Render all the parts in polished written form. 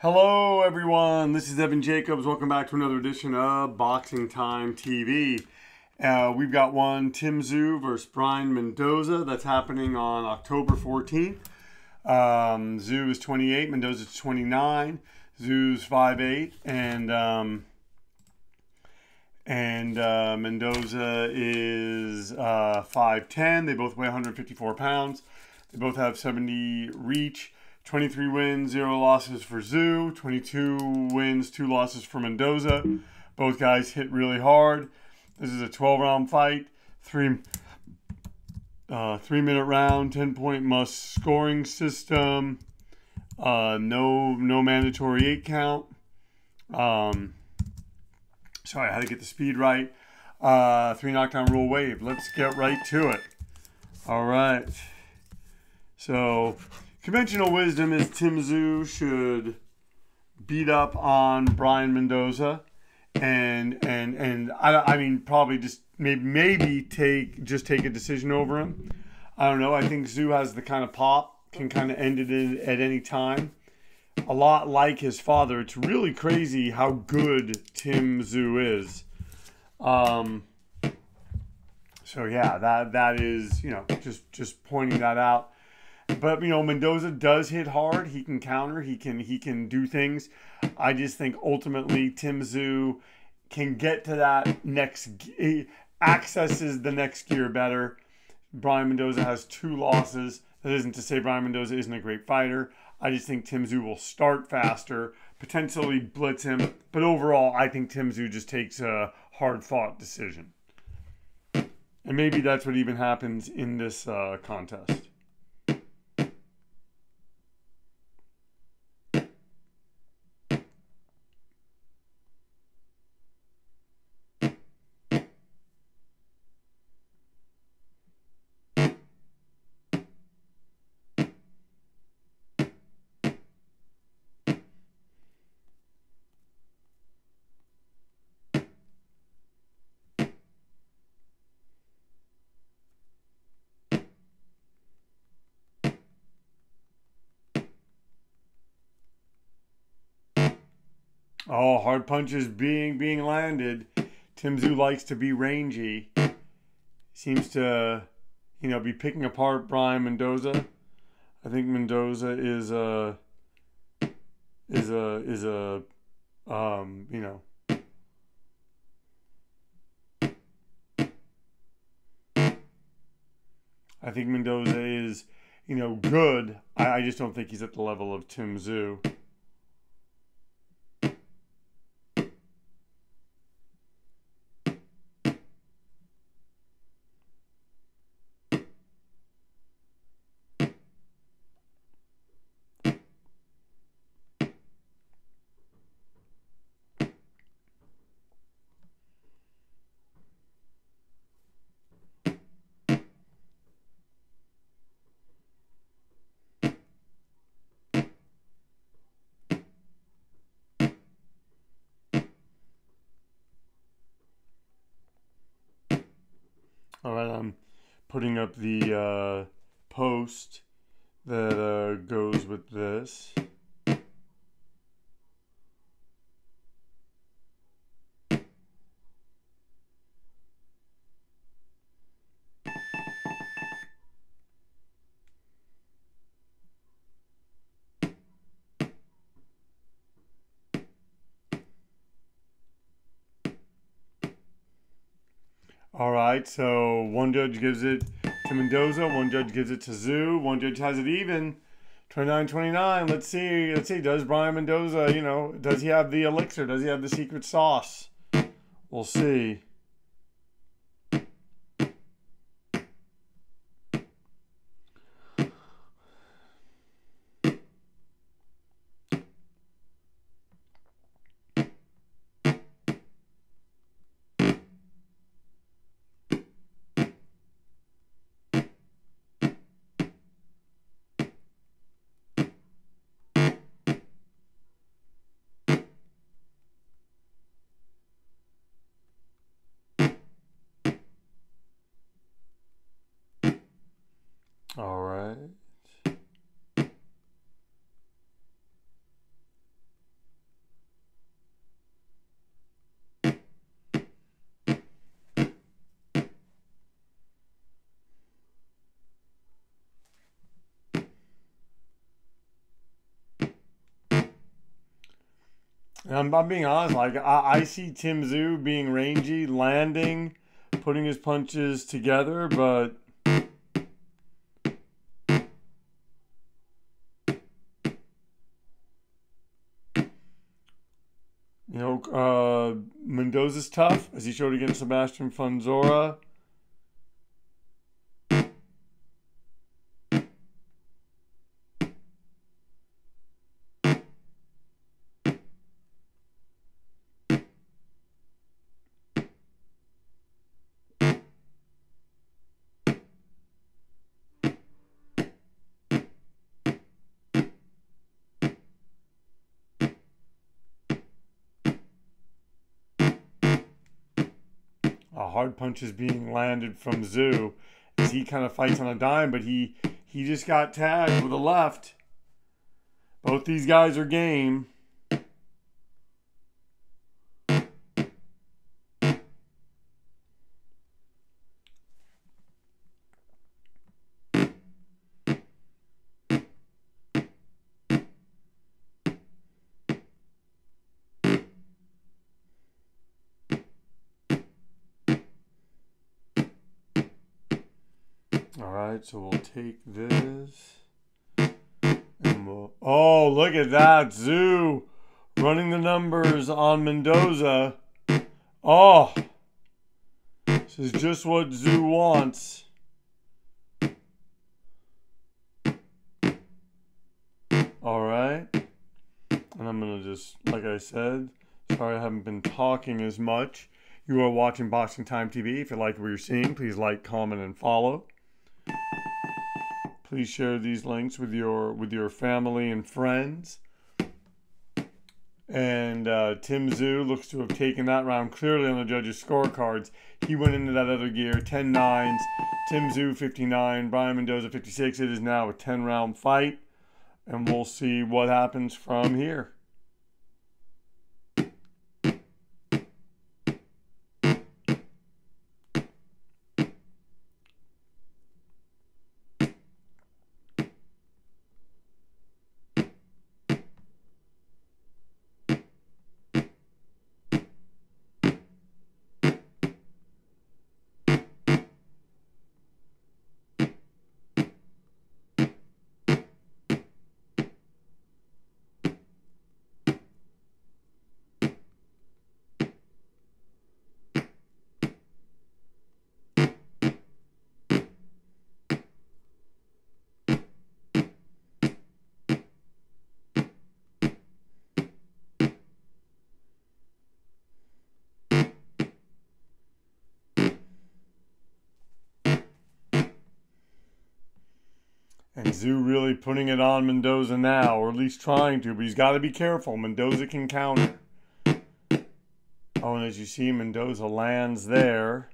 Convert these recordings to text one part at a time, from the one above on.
Hello everyone, this is Evan Jacobs. Welcome back to another edition of Boxing Time TV. We've got one Tszyu versus Brian Mendoza that's happening on October 14th. Tszyu is 28, Mendoza is 29. Tszyu's 5'8", and Mendoza is 5'10". They both weigh 154 pounds. They both have 70 reach. 23 wins, 0 losses for Tszyu. 22 wins, 2 losses for Mendoza. Both guys hit really hard. This is a 12-round fight. 3-minute round, 10-point must scoring system. No mandatory 8 count. Sorry, I had to get the speed right. 3 knockdown rule wave. Let's get right to it. All right. So, conventional wisdom is Tszyu should beat up on Brian Mendoza, and I mean probably just maybe take a decision over him. I don't know. I think Tszyu has the kind of pop, can kind of end it at any time. A lot like his father. It's really crazy how good Tszyu is. So yeah, that is, you know, just pointing that out. But, you know, Mendoza does hit hard. He can counter. He can do things. I just think ultimately Tszyu can get to that next, accesses the next gear better. Brian Mendoza has 2 losses. That isn't to say Brian Mendoza isn't a great fighter. I just think Tszyu will start faster, potentially blitz him. But overall, I think Tszyu just takes a hard-fought decision. And maybe that's what even happens in this contest. Oh, hard punches being landed. Tszyu likes to be rangy. Seems to, you know, be picking apart Brian Mendoza. I think Mendoza is a you know. I think Mendoza is, you know, good. I just don't think he's at the level of Tszyu. All right, I'm putting up the post that goes with this. All right, so one judge gives it to Mendoza, one judge gives it to Tszyu, one judge has it even, 29-29. Let's see. Does Brian Mendoza, you know, does he have the elixir? Does he have the secret sauce? We'll see. And I'm being honest, like I see Tszyu being rangy, landing, putting his punches together, but you know, Mendoza's tough, as he showed against Sebastian Fundora. Hard punches being landed from Tszyu as he kind of fights on a dime, but he just got tagged with a left. Both these guys are game. Alright, so we'll take this. And we'll, oh, look at that. Tszyu running the numbers on Mendoza. Oh, this is just what Tszyu wants. Alright. And I'm going to just, like I said, sorry I haven't been talking as much. You are watching Boxing Time TV. If you like what you're seeing, please like, comment, and follow. Please share these links with your family and friends. And Tszyu looks to have taken that round clearly on the judges' scorecards. He went into that other gear, 10-9s. Tszyu 59, Brian Mendoza 56. It is now a 10-round fight. And we'll see what happens from here. And Tszyu really putting it on Mendoza now, or at least trying to, but he's got to be careful. Mendoza can counter. Oh, and as you see, Mendoza lands there.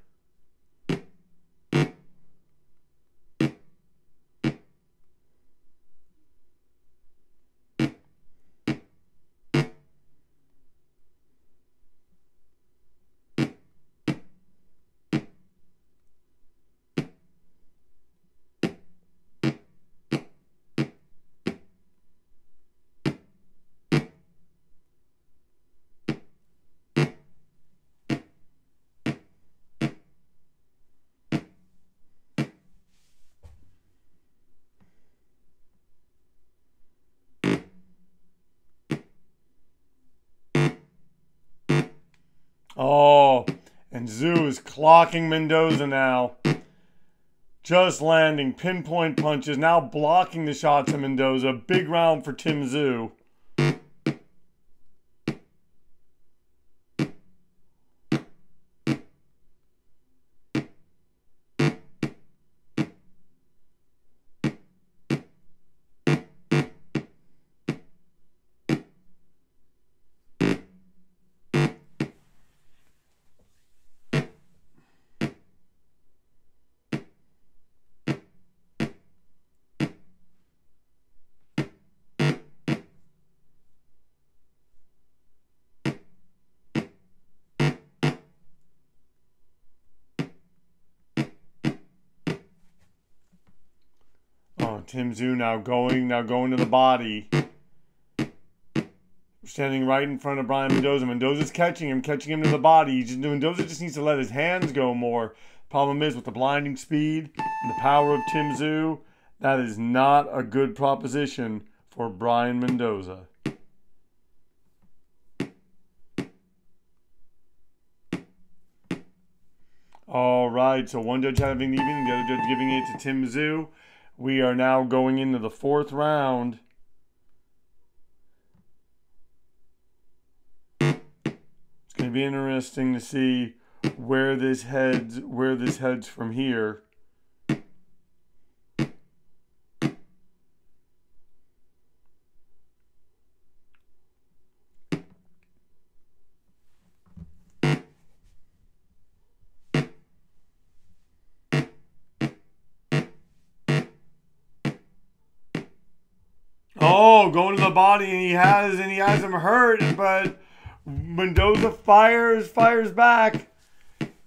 Oh, and Tszyu is clocking Mendoza now. Just landing pinpoint punches, now blocking the shots of Mendoza. Big round for Tszyu. Oh, Tszyu now going to the body. Standing right in front of Brian Mendoza. Mendoza's catching him to the body. Mendoza just needs to let his hands go more. Problem is, with the blinding speed and the power of Tszyu, that is not a good proposition for Brian Mendoza. All right, so one judge having even, the other judge giving it to Tszyu. We are now going into the fourth round. It's going to be interesting to see where this heads from here. Oh, going to the body, and he has him hurt, but Mendoza fires back.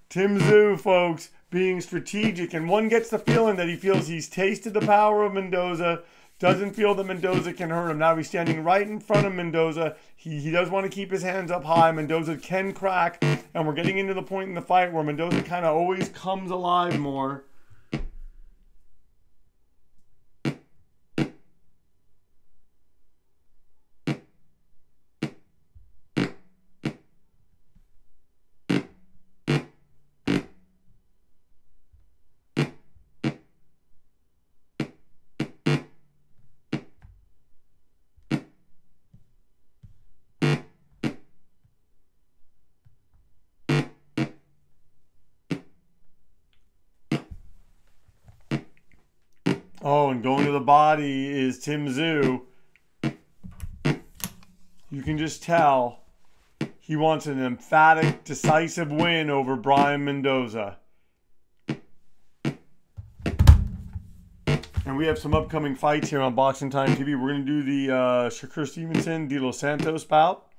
Tszyu, folks, being strategic, and one gets the feeling that he feels he's tasted the power of Mendoza, doesn't feel that Mendoza can hurt him. Now he's standing right in front of Mendoza. He does want to keep his hands up high. Mendoza can crack, and we're getting into the point in the fight where Mendoza kind of always comes alive more. Oh, and going to the body is Tszyu. You can just tell he wants an emphatic, decisive win over Brian Mendoza. And we have some upcoming fights here on Boxing Time TV. We're going to do the Shakur Stevenson, De Los Santos bout,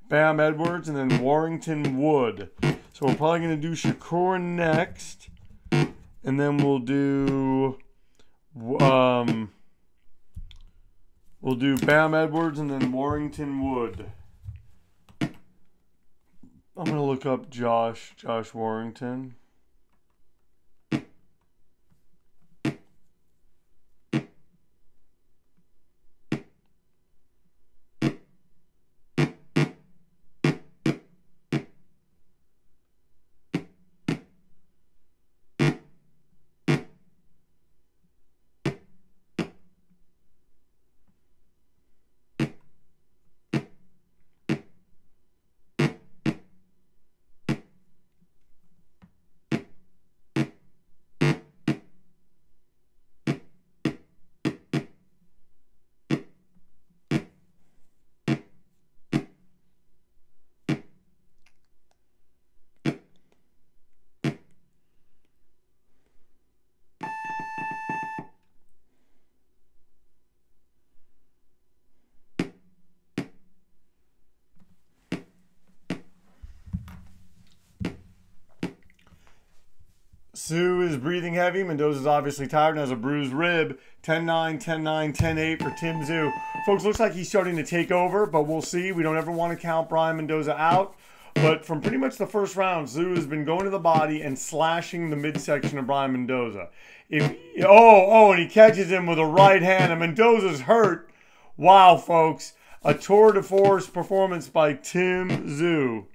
Bam Edwards, and then Warrington Wood. So we're probably going to do Shakur next. And then we'll do Bam Edwards and then Warrington Wood. I'm gonna look up Josh Warrington. Tszyu is breathing heavy. Mendoza's obviously tired and has a bruised rib. 10-9, 10-9, 10-8 for Tszyu. Folks, looks like he's starting to take over, but we'll see. We don't ever want to count Brian Mendoza out. But from pretty much the first round, Tszyu has been going to the body and slashing the midsection of Brian Mendoza. And he catches him with a right hand, and Mendoza's hurt. Wow, folks. A tour de force performance by Tszyu.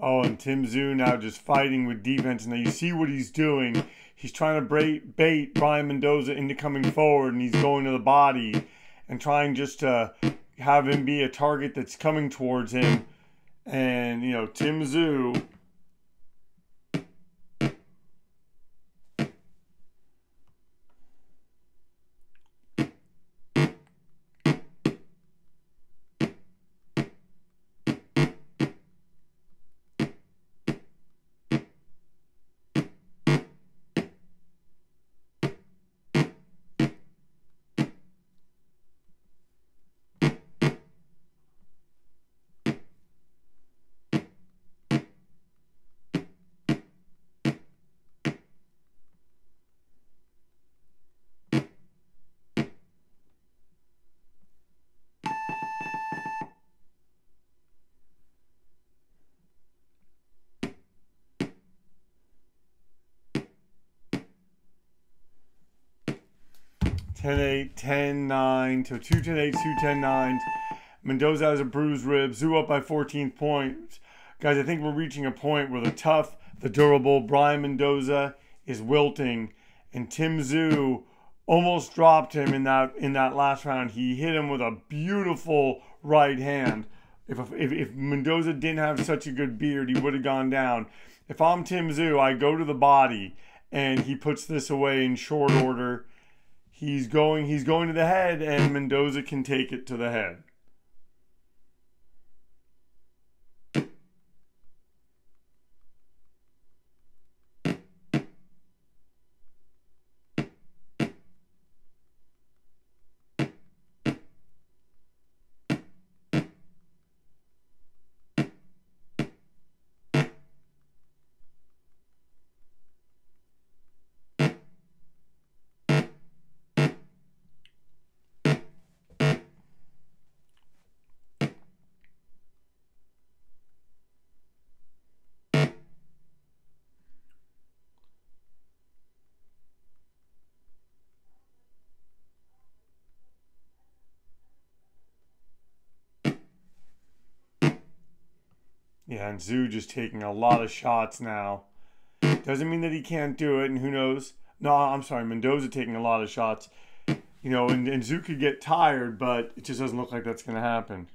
Oh, and Tszyu now just fighting with defense. Now you see what he's doing. He's trying to bait Brian Mendoza into coming forward, and he's going to the body and trying just to have him be a target that's coming towards him. And, you know, Tszyu... 10-8, 10-9, to 2-10-8, 2-10-9. Mendoza has a bruised rib. Tszyu up by 14 points. Guys, I think we're reaching a point where the tough, the durable Brian Mendoza is wilting. And Tszyu almost dropped him in that last round. He hit him with a beautiful right hand. If Mendoza didn't have such a good beard, he would have gone down. If I'm Tszyu, I go to the body, and he puts this away in short order. He's going to the head, and Mendoza can take it to the head. Yeah, and Tszyu just taking a lot of shots now. Doesn't mean that he can't do it, and who knows? No, I'm sorry, Mendoza taking a lot of shots. You know, and Tszyu could get tired, but it just doesn't look like that's going to happen.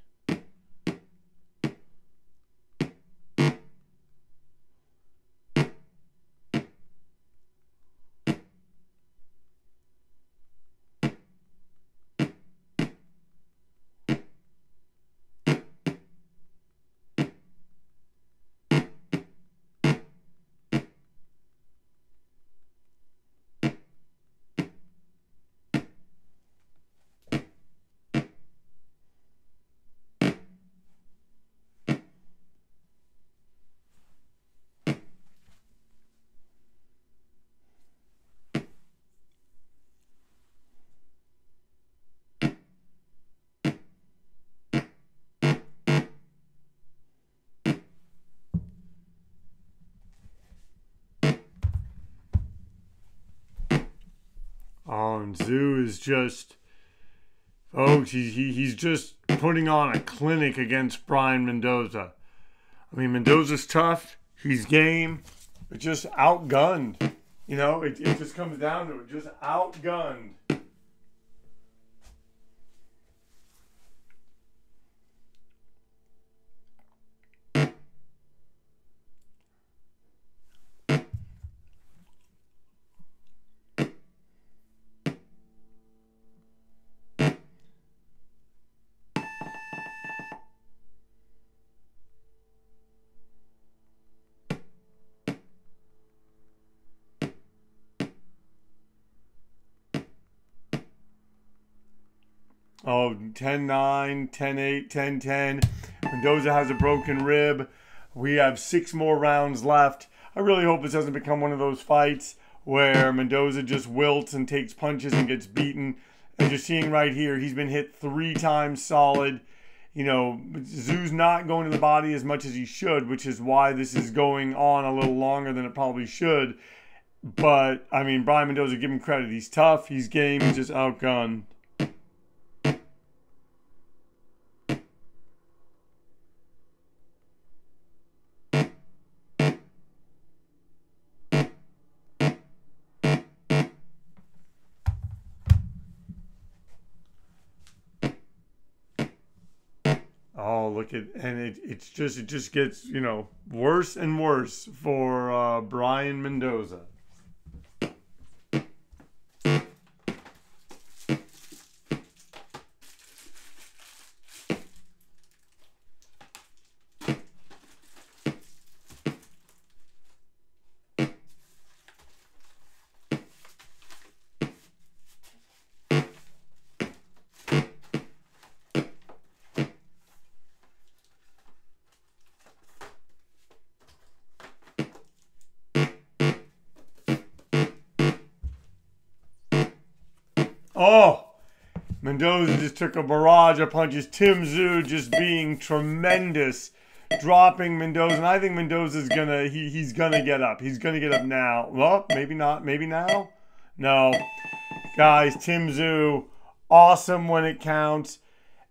Oh, and Tszyu is just, folks, he's just putting on a clinic against Brian Mendoza. I mean, Mendoza's tough, he's game, but just outgunned. You know, it just comes down to it, just outgunned. Oh, 10-9, 10-8, 10-10. Mendoza has a broken rib. We have 6 more rounds left. I really hope this doesn't become one of those fights where Mendoza just wilts and takes punches and gets beaten. As you're seeing right here, he's been hit 3 times solid. You know, Tszyu's not going to the body as much as he should, which is why this is going on a little longer than it probably should. But, I mean, Brian Mendoza, give him credit. He's tough, he's game, he's just outgunned. look at, and it just gets, you know, worse and worse for Brian Mendoza. Oh, Mendoza just took a barrage of punches. Tszyu just being tremendous, dropping Mendoza. And I think Mendoza's gonna, he's gonna get up. He's gonna get up now. Well, maybe not. Maybe now? No. Guys, Tszyu, awesome when it counts.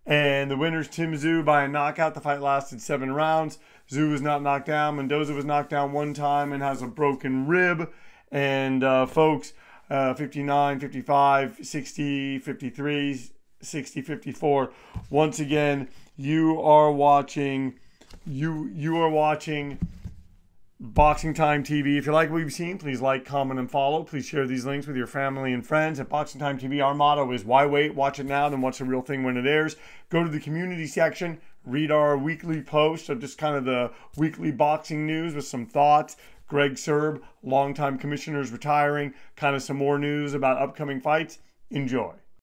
And the winner's Tszyu by a knockout. The fight lasted 7 rounds. Tszyu was not knocked down. Mendoza was knocked down 1 time and has a broken rib. And folks, 59, 55, 60, 53, 60, 54. Once again, you are watching Boxing Time TV. If you like what you've seen, please like, comment, and follow. Please share these links with your family and friends. At Boxing Time TV, our motto is why wait? Watch it now, then watch the real thing when it airs. Go to the community section, read our weekly post of just kind of the weekly boxing news with some thoughts. Greg Serb, longtime commissioner, is retiring. Kind of some more news about upcoming fights. Enjoy.